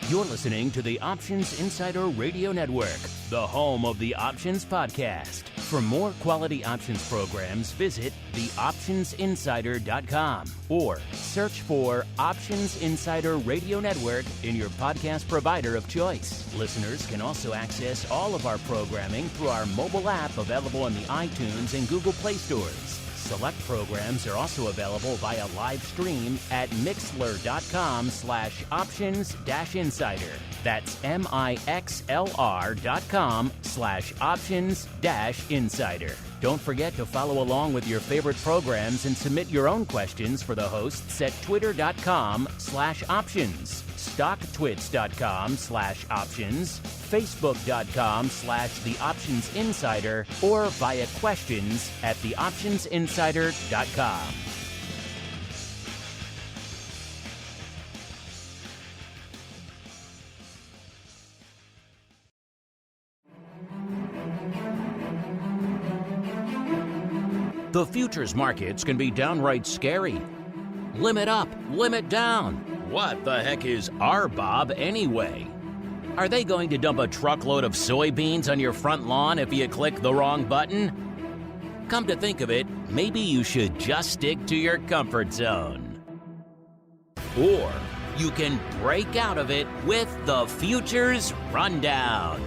You're listening to the Options Insider Radio Network, the home of the Options Podcast. For more quality options programs, visit theoptionsinsider.com or search for Options Insider Radio Network in your podcast provider of choice. Listeners can also access all of our programming through our mobile app available in the iTunes and Google Play stores. Select programs are also available via live stream at mixlr.com/options-insider. That's mixlr.com/options-insider. Don't forget to follow along with your favorite programs and submit your own questions for the hosts at twitter.com/options, stocktwits.com/options, facebook.com/theoptionsinsider, or via questions at theoptionsinsider.com. The futures markets can be downright scary. Limit up, limit down. What the heck is RBOB anyway? Are they going to dump a truckload of soybeans on your front lawn if you click the wrong button? Come to think of it, maybe you should just stick to your comfort zone. Or you can break out of it with the Futures Rundown.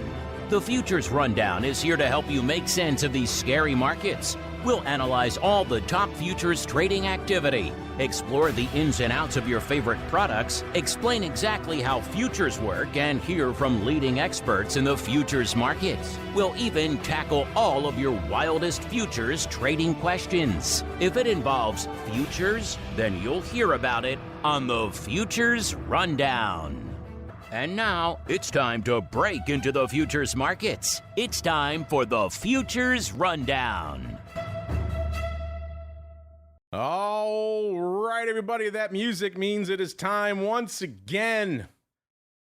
The Futures Rundown is here to help you make sense of these scary markets. We'll analyze all the top futures trading activity, explore the ins and outs of your favorite products, explain exactly how futures work, and hear from leading experts in the futures markets. We'll even tackle all of your wildest futures trading questions. If it involves futures, then you'll hear about it on the Futures Rundown. And now, it's time to break into the futures markets. It's time for the Futures Rundown. All right, everybody, that music means it is time once again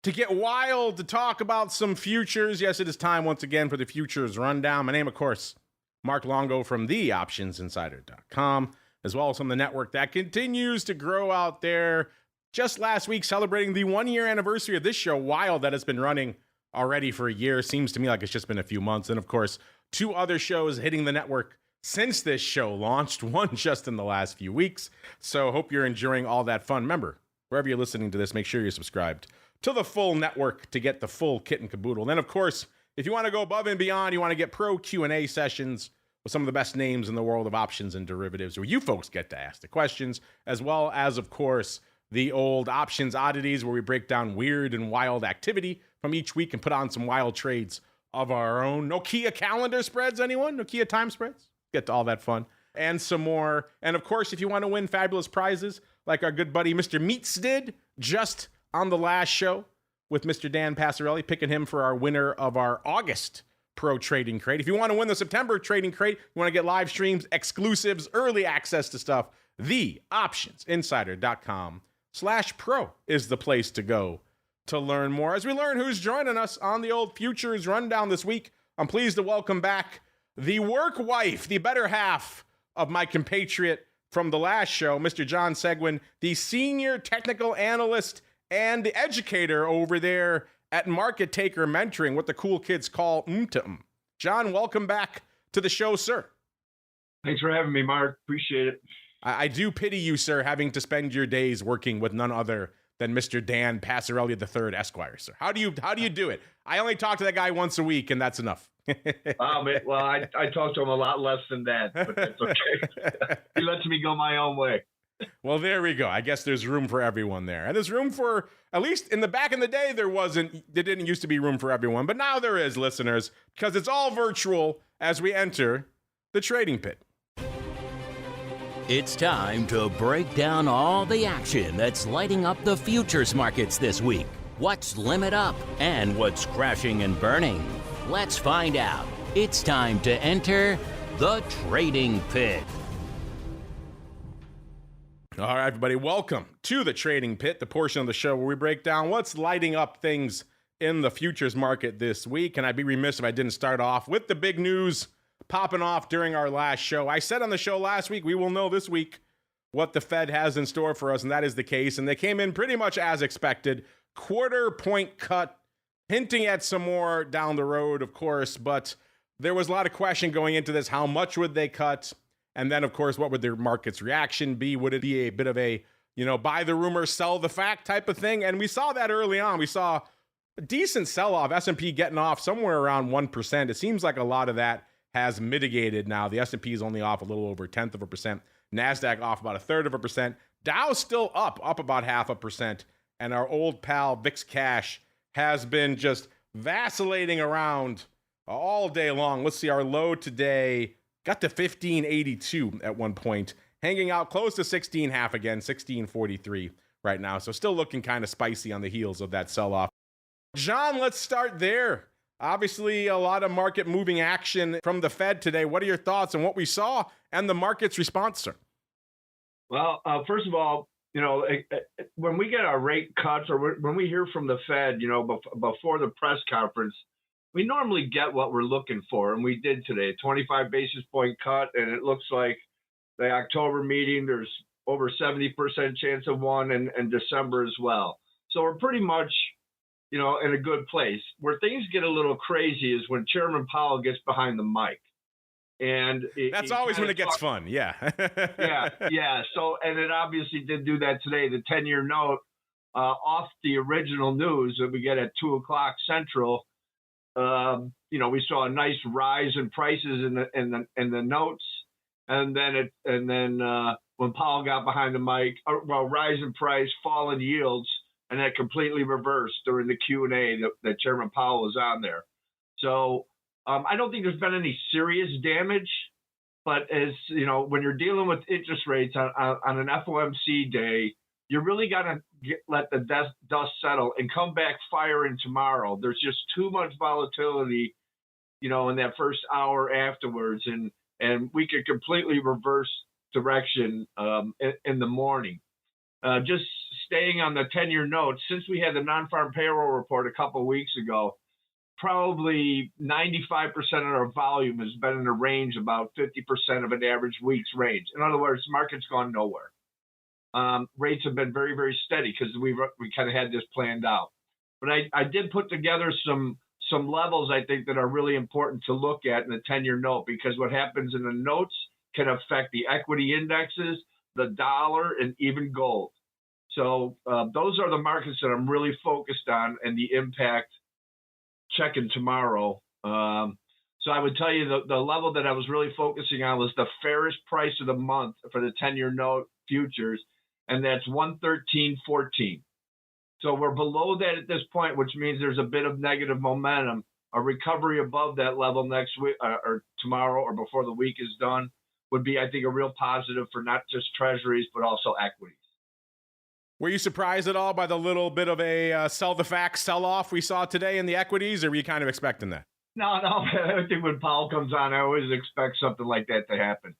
to get wild, to talk about some futures. Yes, it is time once again for the Futures Rundown. My name, of course, Mark Longo from theoptionsinsider.com, as well as from the network that continues to grow out there. Just last week, celebrating the 1-year anniversary of this show, Wild, that has been running already for a year. Seems to me like it's just been a few months. And, of course, 2 other shows hitting the network since this show launched, one just in the last few weeks. So hope you're enjoying all that fun. Remember, wherever you're listening to this, make sure you're subscribed to the full network to get the full kit and caboodle. And then, of course, if you want to go above and beyond, you want to get pro Q&A sessions with some of the best names in the world of options and derivatives, where you folks get to ask the questions, as well as, of course, the old options oddities, where we break down weird and wild activity from each week and put on some wild trades of our own. Nokia calendar spreads, anyone? Nokia time spreads? Get to all that fun and some more. And of course, if you want to win fabulous prizes like our good buddy Mr. Meats did just on the last show with Mr. Dan Passarelli, picking him for our winner of our August Pro Trading Crate. If you want to win the September Trading Crate, you want to get live streams, exclusives, early access to stuff, theoptionsinsider.com/pro is the place to go to learn more. As we learn who's joining us on the old Futures Rundown this week, I'm pleased to welcome back the work wife, the better half of my compatriot from the last show, Mr. John Seguin, the senior technical analyst and the educator over there at Market Taker Mentoring, what the cool kids call to John, welcome back to the show, sir. Thanks for having me, Mark. Appreciate it. I do pity you, sir, having to spend your days working with none other than Mr. Dan Passarelli III, Esquire, sir. How do you do it? I only talk to that guy once a week, and that's enough. Well, I talk to him a lot less than that, but that's okay. He lets me go my own way. Well, there we go. I guess there's room for everyone there. And there's room for, at least in the back in the day, there didn't used to be room for everyone, but now there is, listeners, because it's all virtual as we enter the trading pit. It's time to break down all the action that's lighting up the futures markets this week. What's limit up and what's crashing and burning? Let's find out. It's time to enter the trading pit. All right, everybody, welcome to the Trading Pit, the portion of the show where we break down what's lighting up things in the futures market this week. And I'd be remiss if I didn't start off with the big news popping off during our last show. I said on the show last week, we will know this week what the Fed has in store for us, and that is the case. And they came in pretty much as expected. quarter point cut, hinting at some more down the road, of course, but there was a lot of question going into this. How much would they cut? And then, of course, what would the market's reaction be? Would it be a bit of a, buy the rumor, sell the fact type of thing? And we saw that early on. We saw a decent sell-off, S&P getting off somewhere around 1%. It seems like a lot of that has mitigated now. The S&P is only off a little over 0.1%. NASDAQ off about 1/3%. Dow's still up about 0.5%. And our old pal VIX Cash has been just vacillating around all day long. Let's see, our low today got to 1582 at one point, hanging out close to 16.5 again, 1643 right now. So still looking kind of spicy on the heels of that sell-off. John, let's start there. Obviously, a lot of market moving action from the Fed today. What are your thoughts on what we saw and the market's response, sir? Well, first of all, when we get our rate cuts or when we hear from the Fed, before the press conference, we normally get what we're looking for, and we did today, a 25 basis point cut, and it looks like the October meeting, there's over 70% chance of one, and December as well. So we're pretty much, in a good place. Where things get a little crazy is when Chairman Powell gets behind the mic. And that's always when it gets fun, yeah. yeah. So, and it obviously did do that today. The 10-year note off the original news that we get at 2:00 Central. We saw a nice rise in prices in the notes, and then when Powell got behind the mic, rise in price, fall in yields, and that completely reversed during the Q&A that Chairman Powell was on there. So I don't think there's been any serious damage, but as when you're dealing with interest rates on an FOMC day, you really got to let the dust settle and come back firing tomorrow. There's just too much volatility, in that first hour afterwards, and we could completely reverse direction in the morning. Just staying on the 10-year note, since we had the non-farm payroll report a couple of weeks ago, probably 95% of our volume has been in a range about 50% of an average week's range. In other words, the market's gone nowhere. Rates have been very, very steady because we kind of had this planned out. But I did put together some levels I think that are really important to look at in the 10-year note, because what happens in the notes can affect the equity indexes, the dollar, and even gold. So those are the markets that I'm really focused on and the impact checking tomorrow. So I would tell you the level that I was really focusing on was the fairest price of the month for the 10-year note futures, and that's 113.14. So we're below that at this point, which means there's a bit of negative momentum. A recovery above that level next week or tomorrow or before the week is done would be, I think, a real positive for not just treasuries, but also equities. Were you surprised at all by the little bit of a sell the facts sell-off we saw today in the equities, or were you kind of expecting that? No. I think when Powell comes on, I always expect something like that to happen.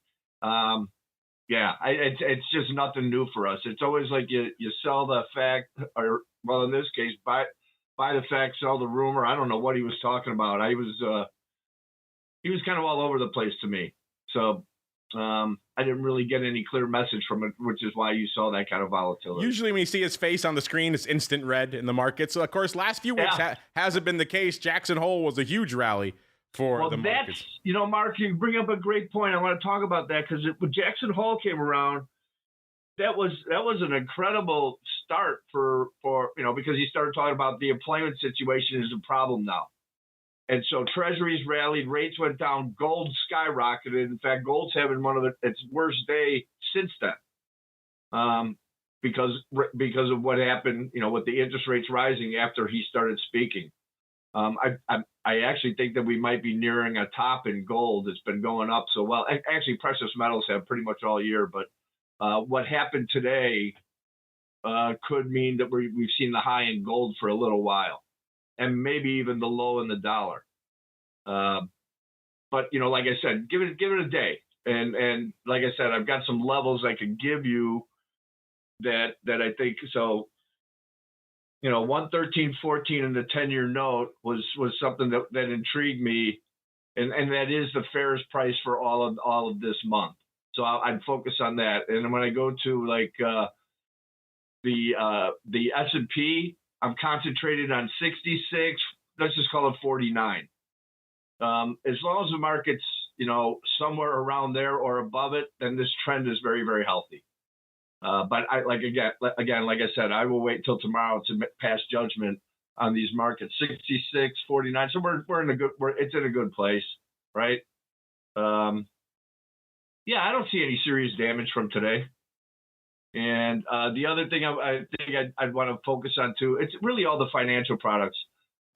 It's just nothing new for us. It's always like you sell the fact, or well, in this case, buy the fact, sell the rumor. I don't know what he was talking about. He was kind of all over the place to me. So I didn't really get any clear message from it, which is why you saw that kind of volatility. Usually when you see his face on the screen, it's instant red in the market. So, of course, last few weeks hasn't been the case. Jackson Hole was a huge rally for the markets. Mark, you bring up a great point. I want to talk about that because when Jackson Hole came around, that was an incredible start for because he started talking about the employment situation is a problem now. And so treasuries rallied, rates went down, gold skyrocketed. In fact, gold's having one of its worst day since then, because of what happened, with the interest rates rising after he started speaking. I actually think that we might be nearing a top in gold. It's been going up so well. Actually, precious metals have pretty much all year, but what happened today could mean that we've seen the high in gold for a little while, and maybe even the low in the dollar. But like I said, give it a day, and like I said, I've got some levels I could give you that I think so. 113.14 in the 10-year note was something that intrigued me, and that is the fairest price for all of this month. So I'd focus on that. And when I go to like the S&P, I'm concentrated on 66. Let's just call it 49. As long as the market's, somewhere around there or above it, then this trend is very, very healthy. But like I said, I will wait till tomorrow to pass judgment on these markets. 66, 49. So it's in a good place, right? Yeah, I don't see any serious damage from today. And the other thing I think I'd want to focus on too, it's really all the financial products.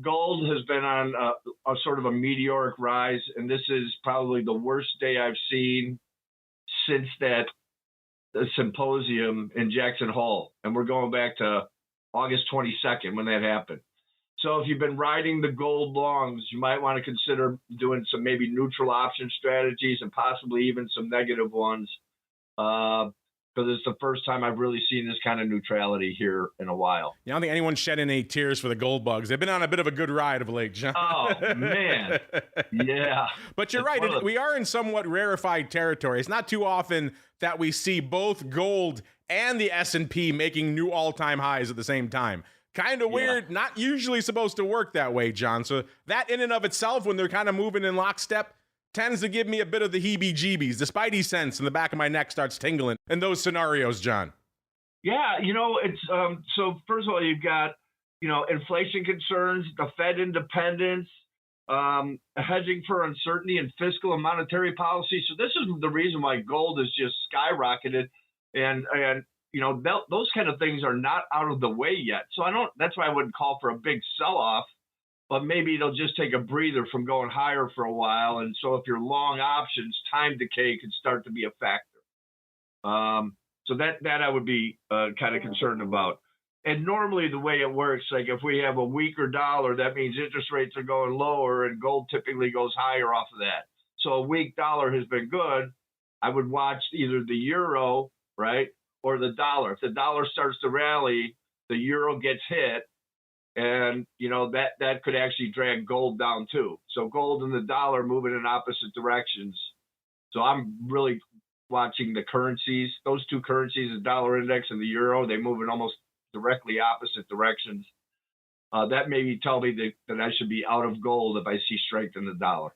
Gold has been on a sort of a meteoric rise, and this is probably the worst day I've seen since the symposium in Jackson Hole. And we're going back to August 22nd when that happened. So if you've been riding the gold longs, you might want to consider doing some maybe neutral option strategies and possibly even some negative ones. Because it's the first time I've really seen this kind of neutrality here in a while. I don't think anyone's shedding any tears for the gold bugs. They've been on a bit of a good ride of late, John. Oh, man. Yeah. But you're right. We are in somewhat rarefied territory. It's not too often that we see both gold and the S&P making new all-time highs at the same time. Kind of weird. Not usually supposed to work that way, John. So that in and of itself, when they're kind of moving in lockstep, tends to give me a bit of the heebie-jeebies. The spidey sense in the back of my neck starts tingling in those scenarios, John. Yeah, it's so first of all, you've got, inflation concerns, the Fed independence, hedging for uncertainty in fiscal and monetary policy. So this is the reason why gold has just skyrocketed. And those kind of things are not out of the way yet. So that's why I wouldn't call for a big sell-off. But maybe it'll just take a breather from going higher for a while. And so if you're long options, time decay could start to be a factor. So that I would be kind of concerned about. And normally the way it works, like if we have a weaker dollar, that means interest rates are going lower and gold typically goes higher off of that. So a weak dollar has been good. I would watch either the euro, right, or the dollar. If the dollar starts to rally, the euro gets hit. And, that could actually drag gold down too. So gold and the dollar moving in opposite directions. So I'm really watching the currencies. Those two currencies, the dollar index and the euro, they move in almost directly opposite directions. That maybe tell me that I should be out of gold if I see strength in the dollar.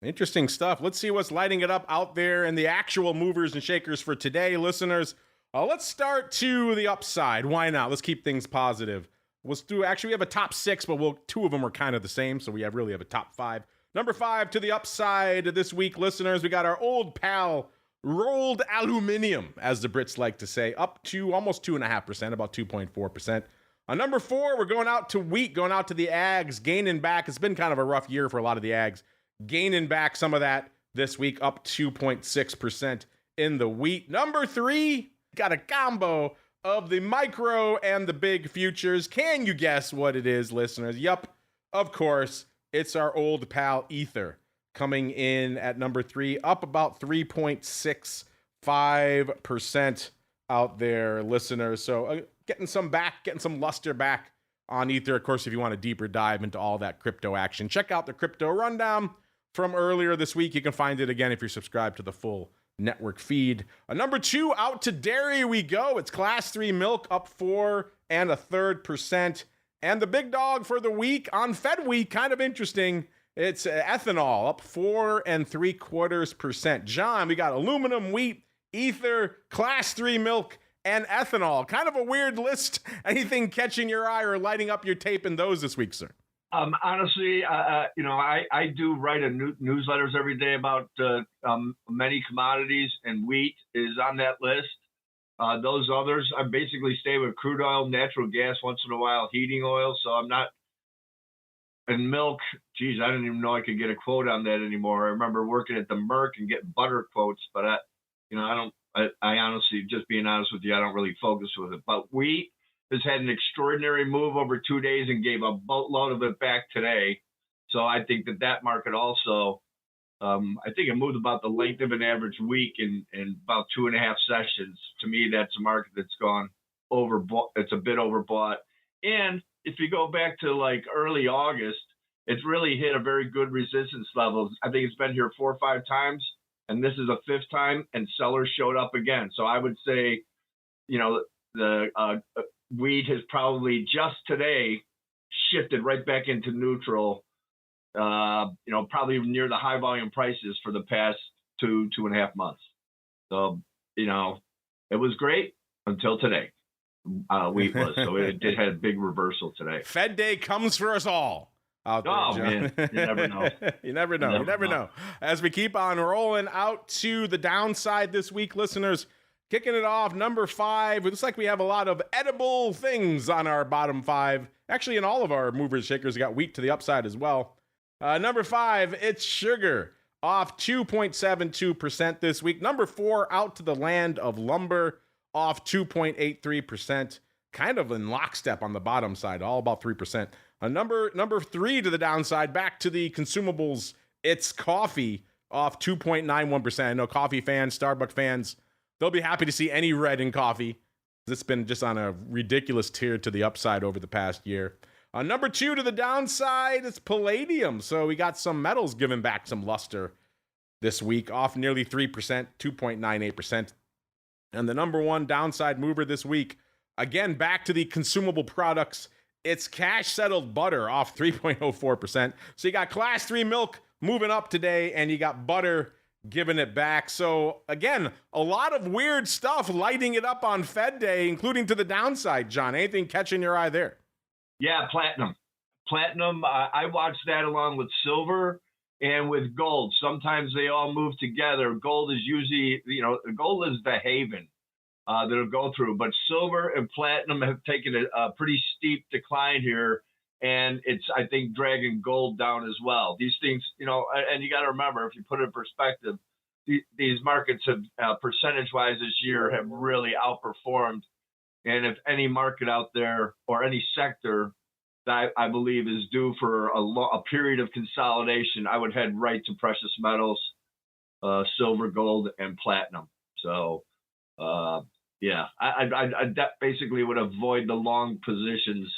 Interesting stuff. Let's see what's lighting it up out there and the actual movers and shakers for today, listeners. Let's start to the upside. Why not? Let's keep things positive. We have a top 6, but two of them are kind of the same, so we really have a top 5. Number 5 to the upside this week, listeners, we got our old pal, rolled aluminum, as the Brits like to say, up to almost 2.5%, about 2.4%. On number 4, we're going out to wheat, going out to the ags, gaining back. It's been kind of a rough year for a lot of the ags. Gaining back some of that this week, up 2.6% in the wheat. Number 3, got a combo of the micro and the big futures. Can you guess what it is, listeners? Yup, of course, it's our old pal Ether coming in at number 3, up about 3.65% out there, listeners. So getting some luster back on Ether. Of course, if you want a deeper dive into all that crypto action, check out the crypto rundown from earlier this week. You can find it again if you're subscribed to the full network feed. Number 2, out to dairy we go. It's class 3 milk up 4.33%. And the big dog for the week on Fed Week, kind of interesting. It's ethanol up 4.75%. John, we got aluminum, wheat, ether, class 3 milk, and ethanol. Kind of a weird list. Anything catching your eye or lighting up your tape in those this week, sir? Honestly, I do write newsletters every day about many commodities, and wheat is on that list. Those others, I basically stay with crude oil, natural gas, once in a while, heating oil. So I'm not. And milk, geez, I didn't even know I could get a quote on that anymore. I remember working at the Merck and getting butter quotes, but I honestly, just being honest with you, I don't really focus with it. But wheat has had an extraordinary move over 2 days and gave a boatload of it back today. So I think that market also, I think it moved about the length of an average week in about 2.5 sessions. To me, that's a market that's gone overbought. It's a bit overbought. And if you go back to like early August, it's really hit a very good resistance level. I think it's been here 4 or 5 times, and this is a 5th time, and sellers showed up again. So I would say, wheat has probably just today shifted right back into neutral, probably near the high volume prices for the past 2.5 months. So, it was great until today. Wheat was. So it had a big reversal today. Fed Day comes for us all. Out there, John. Man, you never know. You never know. As we keep on rolling out to the downside this week, listeners, kicking it off, number 5. It looks like we have a lot of edible things on our bottom 5. Actually, in all of our movers shakers, we got wheat to the upside as well. Number 5, it's sugar, off 2.72% this week. Number 4, out to the land of lumber, off 2.83%. Kind of in lockstep on the bottom side, all about 3%. Number 3 to the downside, back to the consumables, it's coffee, off 2.91%. I know coffee fans, Starbucks fans, they'll be happy to see any red in coffee. It's been just on a ridiculous tier to the upside over the past year. Number 2 to the downside, it's palladium. So we got some metals giving back some luster this week, off nearly 3%, 2.98%. And the number 1 downside mover this week, again, back to the consumable products, it's cash-settled butter, off 3.04%. So you got Class 3 milk moving up today, and you got butter giving it back. So, again, a lot of weird stuff lighting it up on Fed Day, including to the downside, John. Anything catching your eye there? Yeah, platinum. I watch that along with silver and with gold. Sometimes they all move together. Gold is usually, gold is the haven that'll go through. But silver and platinum have taken a pretty steep decline here, and it's, I think, dragging gold down as well. These things, and you got to remember, if you put it in perspective, these markets have, percentage-wise this year, have really outperformed. And if any market out there or any sector that I believe is due for a period of consolidation, I would head right to precious metals, silver, gold, and platinum. So, I basically would avoid the long positions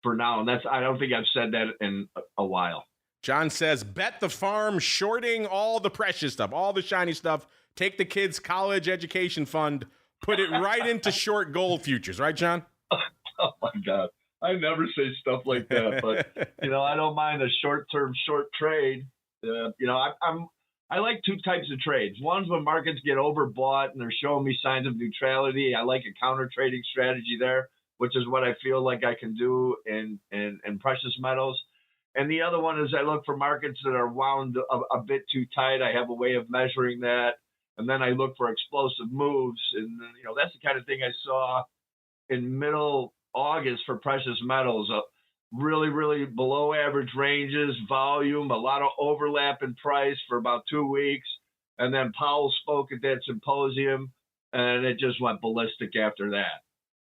for now. And I don't think I've said that in a while. John says, bet the farm, shorting all the precious stuff, all the shiny stuff. Take the kids' college education fund, put it right into short gold futures. Right, John? Oh, my God. I never say stuff like that. But, I don't mind a short-term short trade. I like 2 types of trades. One's when markets get overbought and they're showing me signs of neutrality. I like a counter trading strategy there, which is what I feel like I can do in precious metals. And the other one is I look for markets that are wound a bit too tight. I have a way of measuring that. And then I look for explosive moves. And, that's the kind of thing I saw in middle August for precious metals. Really, really below average ranges, volume, a lot of overlap in price for about 2 weeks. And then Powell spoke at that symposium, and it just went ballistic after that.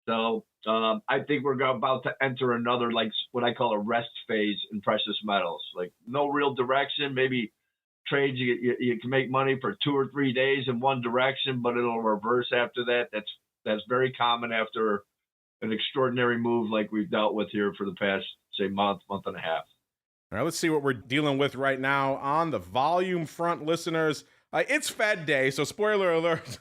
So I think we're about to enter another, like what I call a rest phase in precious metals. Like no real direction, maybe trades you can make money for 2 or 3 days in one direction, but it'll reverse after that. That's very common after an extraordinary move like we've dealt with here for the past, say, month and a half. All right, let's see what we're dealing with right now on the volume front, listeners. It's Fed Day, so spoiler alert,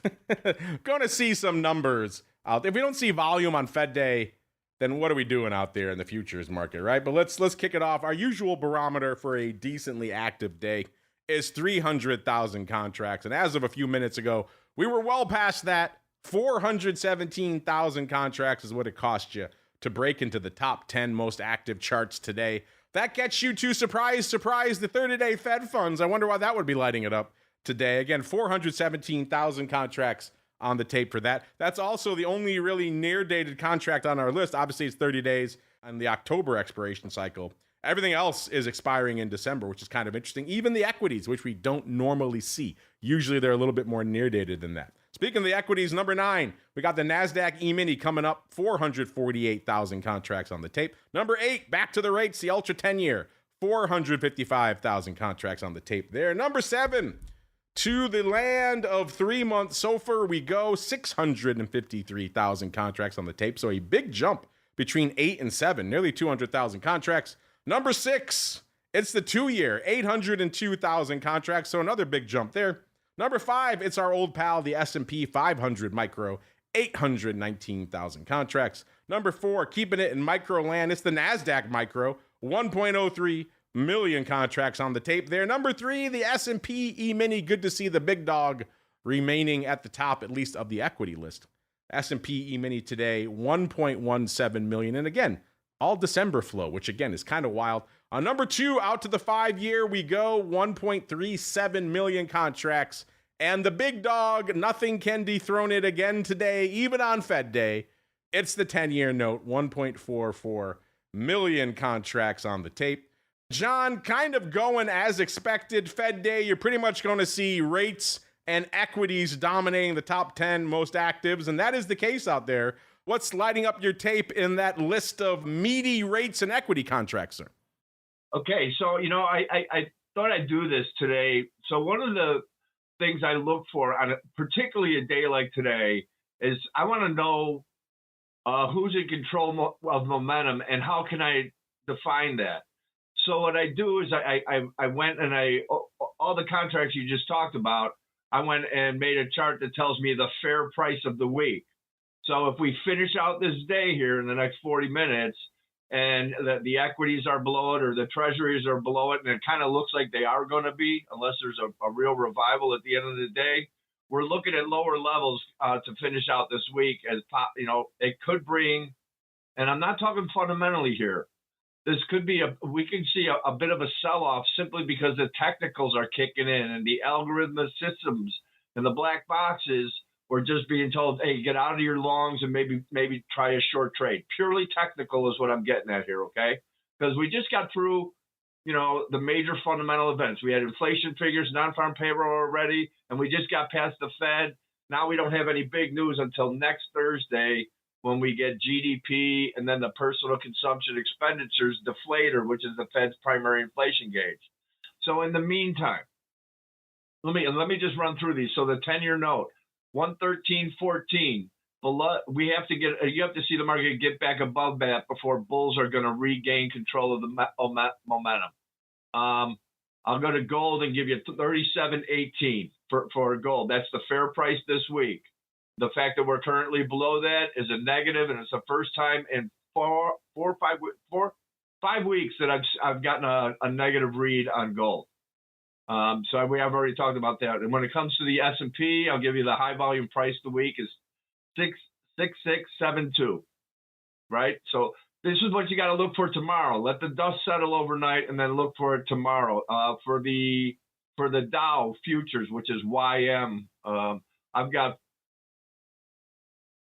going to see some numbers out there. If we don't see volume on Fed Day, then what are we doing out there in the futures market, right? But let's kick it off. Our usual barometer for a decently active day is 300,000 contracts. And as of a few minutes ago, we were well past that. 417,000 contracts is what it cost you to break into the top 10 most active charts today. That gets you to, surprise, surprise, the 30-day Fed funds. I wonder why that would be lighting it up today. Again, 417,000 contracts on the tape for that. That's also the only really near-dated contract on our list. Obviously, it's 30 days on the October expiration cycle. Everything else is expiring in December, which is kind of interesting. Even the equities, which we don't normally see. Usually, they're a little bit more near-dated than that. Speaking of the equities, number 9, we got the NASDAQ E-mini coming up, 448,000 contracts on the tape. Number 8, back to the rates, the Ultra 10-year, 455,000 contracts on the tape there. Number 7, to the land of 3-month SOFR we go, 653,000 contracts on the tape. So a big jump between 8 and 7, nearly 200,000 contracts. Number 6, it's the 2-year, 802,000 contracts. So another big jump there. Number 5, it's our old pal, the S&P 500 Micro, 819,000 contracts. Number 4, keeping it in micro land, it's the NASDAQ micro, 1.03 million contracts on the tape there. Number 3, the S&P E-mini. Good to see the big dog remaining at the top, at least of the equity list. S&P E-mini today, 1.17 million. And again, all December flow, which again is kind of wild. On number 2, out to the 5-year we go, 1.37 million contracts. And the big dog, nothing can dethrone it again today, even on Fed Day. It's the 10-year note, 1.44 million contracts on the tape. John, kind of going as expected. Fed Day, you're pretty much going to see rates and equities dominating the top 10 most actives, and that is the case out there. What's lighting up your tape in that list of meaty rates and equity contracts, sir? Okay, so, I thought I'd do this today. So one of the things I look for on particularly a day like today is I want to know who's in control of momentum and how can I define that. So what I do is I went and all the contracts you just talked about, I went and made a chart that tells me the fair price of the week. So if we finish out this day here in the next 40 minutes and the equities are below it or the treasuries are below it, and it kind of looks like they are going to be, unless there's a real revival at the end of the day, we're looking at lower levels to finish out this week. As it could bring, and I'm not talking fundamentally here, this could be we can see a bit of a sell-off simply because the technicals are kicking in and the algorithmic systems and the black boxes were just being told, hey, get out of your longs and maybe try a short trade. Purely technical is what I'm getting at here, okay? Because we just got through, the major fundamental events. We had inflation figures, non-farm payroll already, and we just got past the Fed. Now we don't have any big news until next Thursday, when we get GDP and then the personal consumption expenditures deflator, which is the Fed's primary inflation gauge. So in the meantime, let me just run through these. So the 10-year note, 113.14. You have to see the market get back above that before bulls are going to regain control of the momentum. I'll go to gold and give you 37.18 for gold. That's the fair price this week. The fact that we're currently below that is a negative, and it's the first time in 5 weeks that I've gotten a negative read on gold. So we have already talked about that. And when it comes to the S&P, I'll give you the high volume price of the week is 66672, right? So this is what you got to look for tomorrow. Let the dust settle overnight, and then look for it tomorrow. For the Dow futures, which is YM, I've got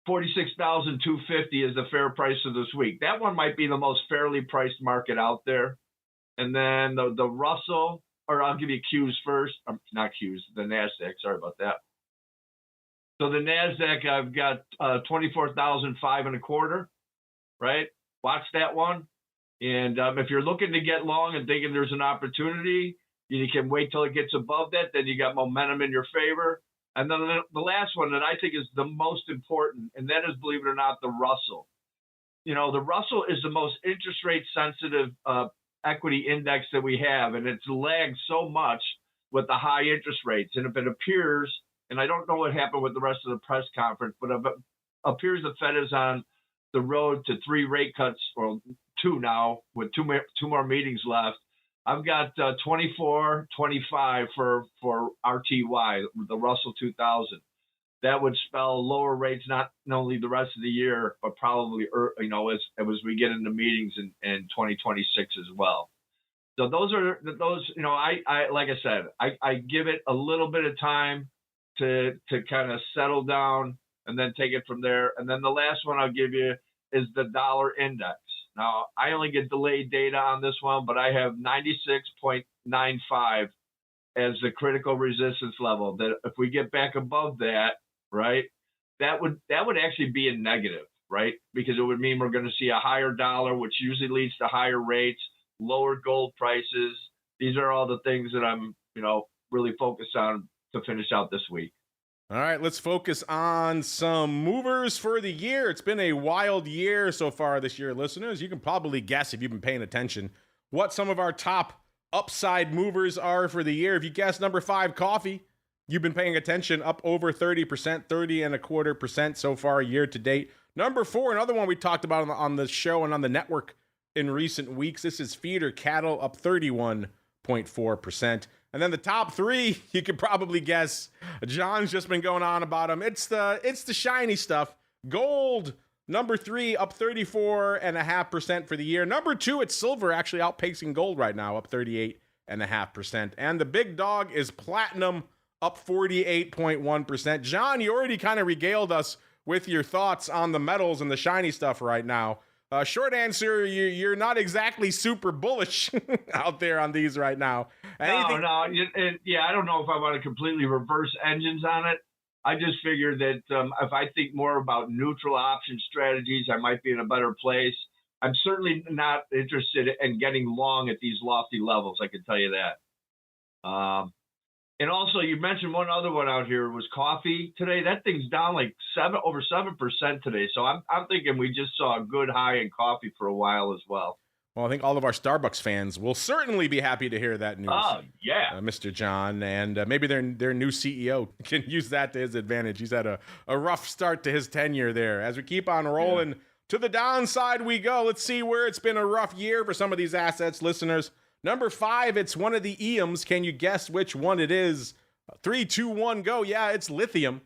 46,250 is the fair price of this week. That one might be the most fairly priced market out there. And then the Russell, or I'll give you Qs first. Not Qs, the NASDAQ. Sorry about that. So the NASDAQ, I've got 24,525, right? Watch that one. And if you're looking to get long and thinking there's an opportunity, you can wait till it gets above that. Then you got momentum in your favor. And then the last one that I think is the most important, and that is, believe it or not, the Russell. The Russell is the most interest rate sensitive equity index that we have, and it's lagged so much with the high interest rates. And if it appears, and I don't know what happened with the rest of the press conference, but if it appears the Fed is on the road to 3 rate cuts, or 2 now, with two more meetings left, I've got 24.25 for RTY, the Russell 2000. That would spell lower rates, not only the rest of the year, but probably as we get into meetings in 2026 as well. So those, I like I said, I give it a little bit of time to kind of settle down and then take it from there. And then the last one I'll give you is the dollar index. Now, I only get delayed data on this one, but I have 96.95 as the critical resistance level. That if we get back above that, right, that would actually be a negative, right? Because it would mean we're going to see a higher dollar, which usually leads to higher rates, lower gold prices. These are all the things that I'm, really focused on to finish out this week. All right, let's focus on some movers for the year. It's been a wild year so far this year, listeners. You can probably guess, if you've been paying attention, what some of our top upside movers are for the year. If you guess number 5, coffee, you've been paying attention, up over 30%, 30.25% so far year to date. Number 4, another one we talked about on the show and on the network in recent weeks. This is feeder cattle, up 31.4%. And then the top 3, you could probably guess. John's just been going on about them. It's the shiny stuff. Gold, number 3, up 34.5% for the year. Number 2, it's silver, actually outpacing gold right now, up 38.5%. And the big dog is platinum, up 48.1%. John, you already kind of regaled us with your thoughts on the metals and the shiny stuff right now. Short answer, you're not exactly super bullish out there on these right now. Anything? No. I don't know if I want to completely reverse engines on it. I just figured that if I think more about neutral option strategies, I might be in a better place. I'm certainly not interested in getting long at these lofty levels. I can tell you that. And also, you mentioned one other one out here was coffee today. That thing's down like over 7% today. So I'm thinking we just saw a good high in coffee for a while as well. Well, I think all of our Starbucks fans will certainly be happy to hear that news. Oh, yeah. Mr. John, and maybe their new CEO can use that to his advantage. He's had a rough start to his tenure there. As we keep on rolling to the downside we go. Let's see where it's been a rough year for some of these assets, listeners. Number 5, it's one of the EMs. Can you guess which one it is? 3, 2, 1, go. Yeah, it's lithium,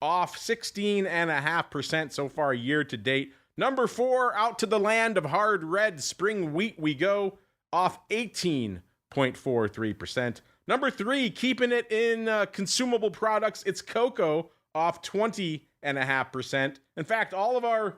off 16.5% so far year to date. Number 4, out to the land of hard red spring wheat we go, off 18.43%. Number 3, keeping it in consumable products, it's cocoa, off 20.5%. In fact, all of our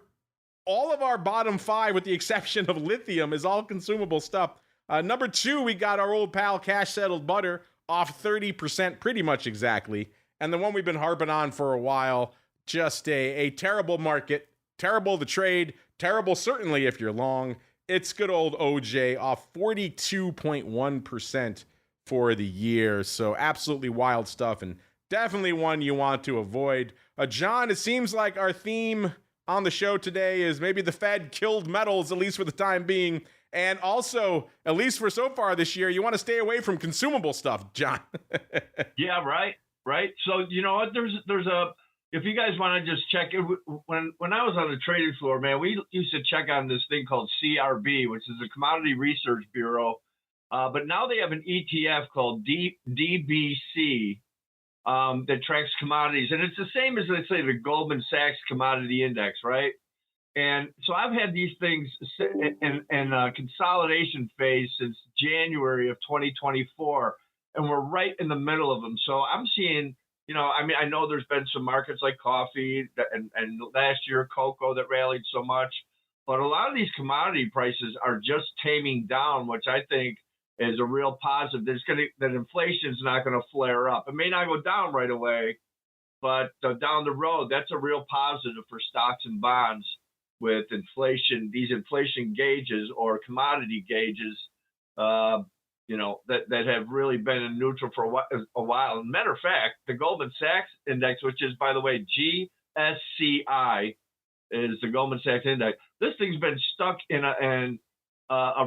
bottom 5, with the exception of lithium, is all consumable stuff. Number 2, we got our old pal cash settled butter, off 30%, pretty much exactly. And the one we've been harping on for a while, just a terrible market, terrible to trade, terrible certainly if you're long. It's good old OJ, off 42.1% for the year. So absolutely wild stuff, and definitely one you want to avoid. John, it seems like our theme on the show today is maybe the Fed killed metals, at least for the time being. And also, at least for so far this year, you want to stay away from consumable stuff, John. Yeah, right. So you know what? There's if you guys want to just check it, when I was on the trading floor, man, we used to check on this thing called CRB, which is the Commodity Research Bureau. But now they have an ETF called DBC that tracks commodities, and it's the same as, let's say, the Goldman Sachs Commodity Index, right? And so I've had these things in consolidation phase since January of 2024, and we're right in the middle of them. So I'm seeing, I know there's been some markets like coffee and last year cocoa that rallied so much, but a lot of these commodity prices are just taming down, which I think is a real positive. That inflation is not going to flare up. It may not go down right away, but down the road, that's a real positive for stocks and bonds. With inflation, these inflation gauges or commodity gauges, that have really been in neutral for a while. As a matter of fact, the Goldman Sachs index, which is, by the way, GSCI, is the Goldman Sachs index. This thing's been stuck in a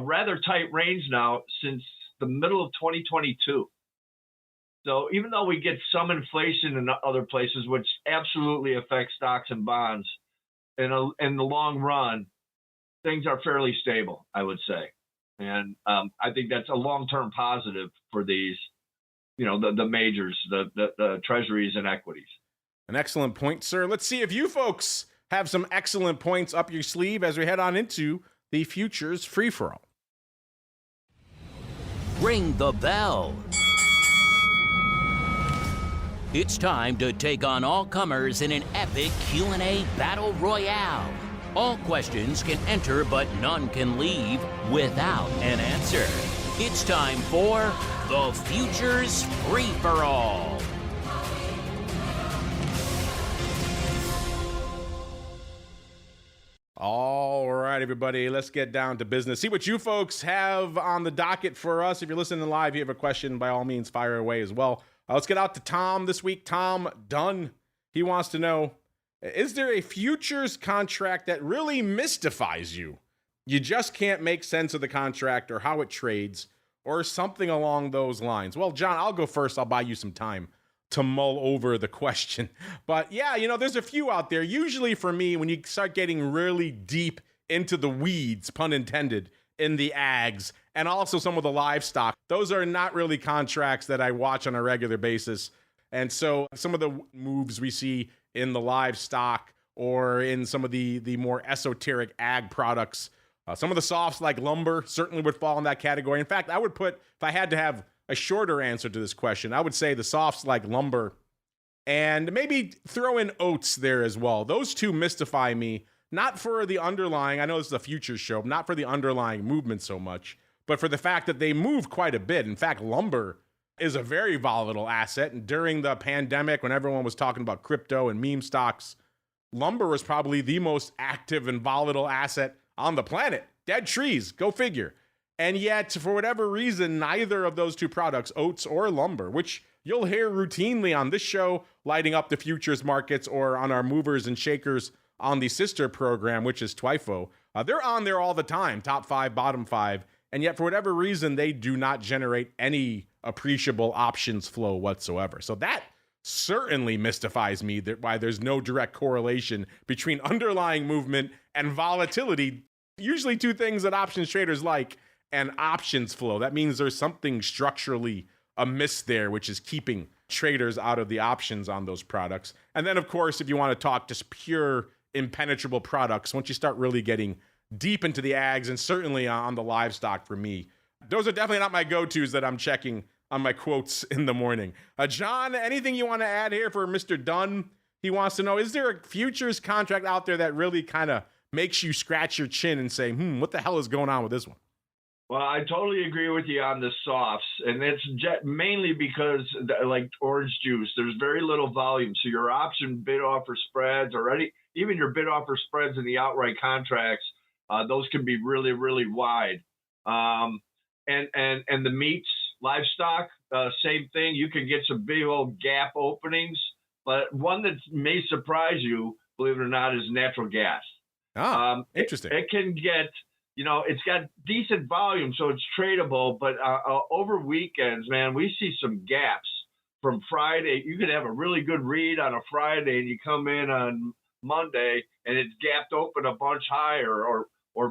rather tight range now since the middle of 2022. So even though we get some inflation in other places, which absolutely affects stocks and bonds, in the long run, things are fairly stable, I would say. And I think that's a long-term positive for these, the majors, the treasuries and equities. An excellent point, sir. Let's see if you folks have some excellent points up your sleeve as we head on into the futures free-for-all. Ring the bell. It's time to take on all comers in an epic Q&A battle royale. All questions can enter, but none can leave without an answer. It's time for the Futures Free-for-All. All right, everybody, let's get down to business. See what you folks have on the docket for us. If you're listening live, you have a question, by all means, fire away as well. Let's get out to Tom this week. Tom Dunn, he wants to know, is there a futures contract that really mystifies you? You just can't make sense of the contract or how it trades or something along those lines. Well, John, I'll go first. I'll buy you some time. to mull over the question. But yeah, there's a few out there. Usually for me, when you start getting really deep into the weeds, pun intended, in the ags, and also some of the livestock, those are not really contracts that I watch on a regular basis. And so some of the moves we see in the livestock or in some of the more esoteric ag products, some of the softs like lumber certainly would fall in that category. In fact, I would put, if I had to have a shorter answer to this question, I would say the softs like lumber and maybe throw in oats there as well. Those two mystify me, not for the underlying, I know this is a futures show, not for the underlying movement so much, but for the fact that they move quite a bit. In fact, lumber is a very volatile asset. And during the pandemic, when everyone was talking about crypto and meme stocks, lumber was probably the most active and volatile asset on the planet. Dead trees, go figure. And yet, for whatever reason, neither of those two products, oats or lumber, which you'll hear routinely on this show, lighting up the futures markets, or on our movers and shakers on the sister program, which is TWIFO, they're on there all the time, top 5, bottom 5. And yet, for whatever reason, they do not generate any appreciable options flow whatsoever. So that certainly mystifies me, that why there's no direct correlation between underlying movement and volatility. Usually two things that options traders like, and options flow. That means there's something structurally amiss there, which is keeping traders out of the options on those products. And then, of course, if you want to talk just pure impenetrable products, once you start really getting deep into the ags, and certainly on the livestock for me, those are definitely not my go-tos that I'm checking on my quotes in the morning. John, anything you want to add here for Mr. Dunn? He wants to know, is there a futures contract out there that really kind of makes you scratch your chin and say, what the hell is going on with this one? Well, I totally agree with you on the softs, and it's mainly because, like orange juice, there's very little volume. So your option bid-offer spreads, or even your bid-offer spreads in the outright contracts, those can be really, really wide. And the meats, livestock, same thing. You can get some big old gap openings, but one that may surprise you, believe it or not, is natural gas. Interesting. It can get, it's got decent volume, so it's tradable. But over weekends, man, we see some gaps from Friday. You could have a really good read on a Friday, and you come in on Monday, and it's gapped open a bunch higher, or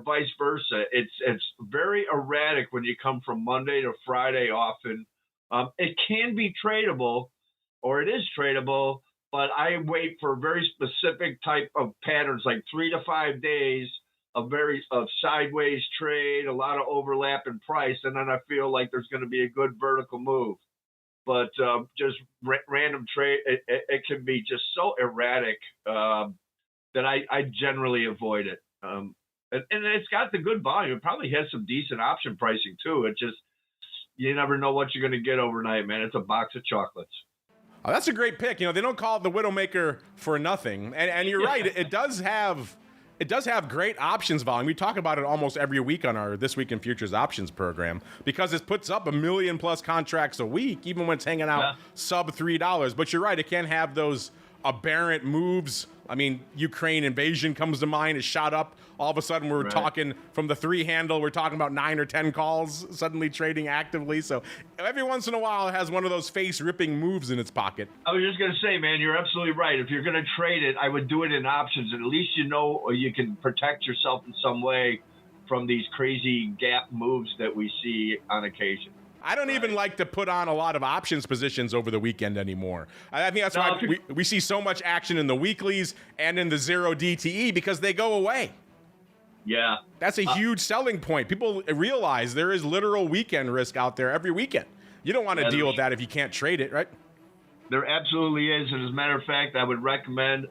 vice versa. It's very erratic when you come from Monday to Friday often. It can be tradable, or it is tradable, but I wait for a very specific type of patterns, like 3 to 5 days of sideways trade, a lot of overlap in price, and then I feel like there's going to be a good vertical move. But just random trade, it can be just so erratic that I generally avoid it. And it's got the good volume. It probably has some decent option pricing too. It just, you never know what you're going to get overnight, man. It's a box of chocolates. Oh, that's a great pick. They don't call it the Widowmaker for nothing. And you're right. It does have great options volume. We talk about it almost every week on our This Week in Futures options program, because it puts up 1 million plus contracts a week, even when it's hanging out sub $3. But you're right. It can have those aberrant moves. I mean, Ukraine invasion comes to mind. It shot up. All of a sudden, we're talking from the 3 handle. We're talking about 9 or 10 calls suddenly trading actively. So every once in a while, it has one of those face-ripping moves in its pocket. I was just going to say, man, you're absolutely right. If you're going to trade it, I would do it in options. And at least you can protect yourself in some way from these crazy gap moves that we see on occasion. I don't even like to put on a lot of options positions over the weekend anymore. I think that's why we see so much action in the weeklies and in the 0 DTE, because they go away. Yeah. That's a huge selling point. People realize there is literal weekend risk out there every weekend. You don't want to deal with that if you can't trade it, right? There absolutely is. And as a matter of fact, I would recommend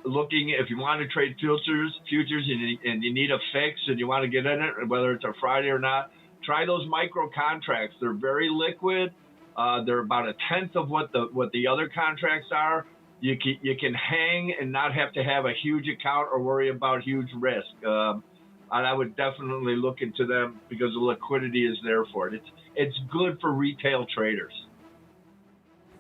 looking, if you want to trade futures and you need a fix and you want to get in it, whether it's a Friday or not, try those micro contracts. They're very liquid. They're about 1/10 of what the other contracts are. You can hang and not have to have a huge account or worry about huge risk. And I would definitely look into them because the liquidity is there for it. It's good for retail traders.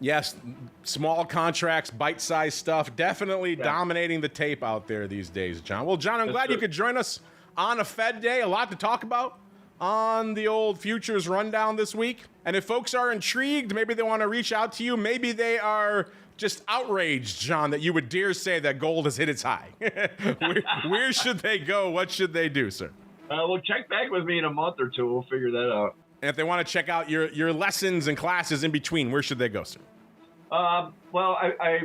Yes, small contracts, bite-sized stuff, definitely dominating the tape out there these days, John. Well, John, I'm glad you could join us on a Fed day. A lot to talk about on the old futures rundown this week. And if folks are intrigued, maybe they want to reach out to you. Maybe they are just outraged, John, that you would dare say that gold has hit its high. Where should they go? What should they do, sir? Well, check back with me in a month or two. We'll figure that out. And if they want to check out your lessons and classes in between, where should they go, sir? Well, I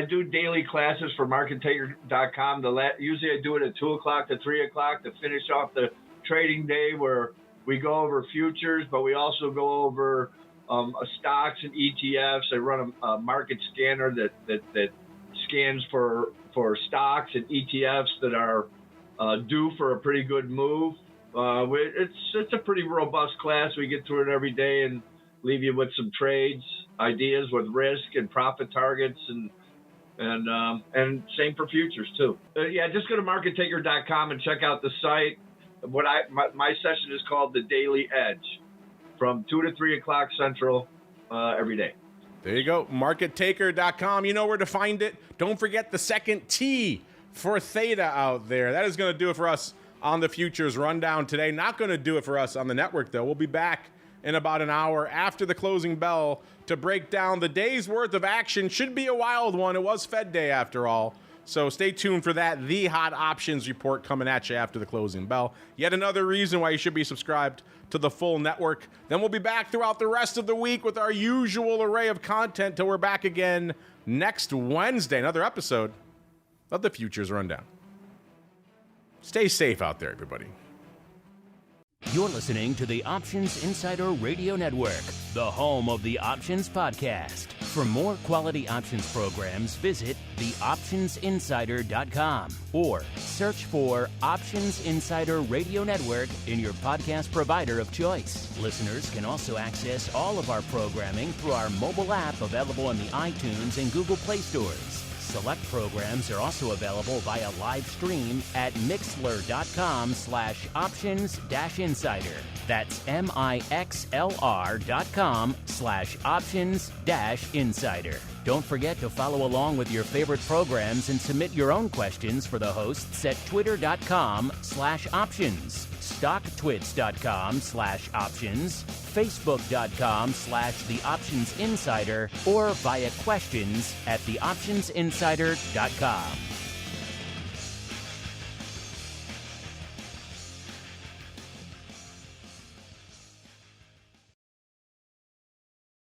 do daily classes for markettaker.com. Usually I do it at 2 o'clock to 3 o'clock to finish off the trading day, where we go over futures, but we also go over stocks and ETFs. I run a market scanner that scans for stocks and ETFs that are due for a pretty good move. It's a pretty robust class. We get through it every day and leave you with some trades, ideas with risk and profit targets, and same for futures too. Just go to markettaker.com and check out the site. My session is called the Daily Edge, from 2 to 3 o'clock Central every day. There you go, markettaker.com. You know where to find it. Don't forget the second T for Theta out there. That is going to do it for us on the Futures Rundown today. Not going to do it for us on the network, though. We'll be back in about an hour after the closing bell to break down the day's worth of action. Should be a wild one. It was Fed Day after all. So stay tuned for that. The Hot Options Report coming at you after the closing bell. Yet another reason why you should be subscribed to the full network. Then we'll be back throughout the rest of the week with our usual array of content till we're back again next Wednesday. Another episode of the Futures Rundown. Stay safe out there, everybody. You're listening to the Options Insider Radio Network, the home of the Options Podcast. For more quality options programs, visit theoptionsinsider.com or search for Options Insider Radio Network in your podcast provider of choice. Listeners can also access all of our programming through our mobile app available in the iTunes and Google Play stores. Select programs are also available via live stream at mixlr.com/options-insider. That's mixlr.com/options-insider. Don't forget to follow along with your favorite programs and submit your own questions for the hosts at twitter.com/options, stocktwits.com/options, facebook.com/theoptionsinsider, or via questions@theoptionsinsider.com.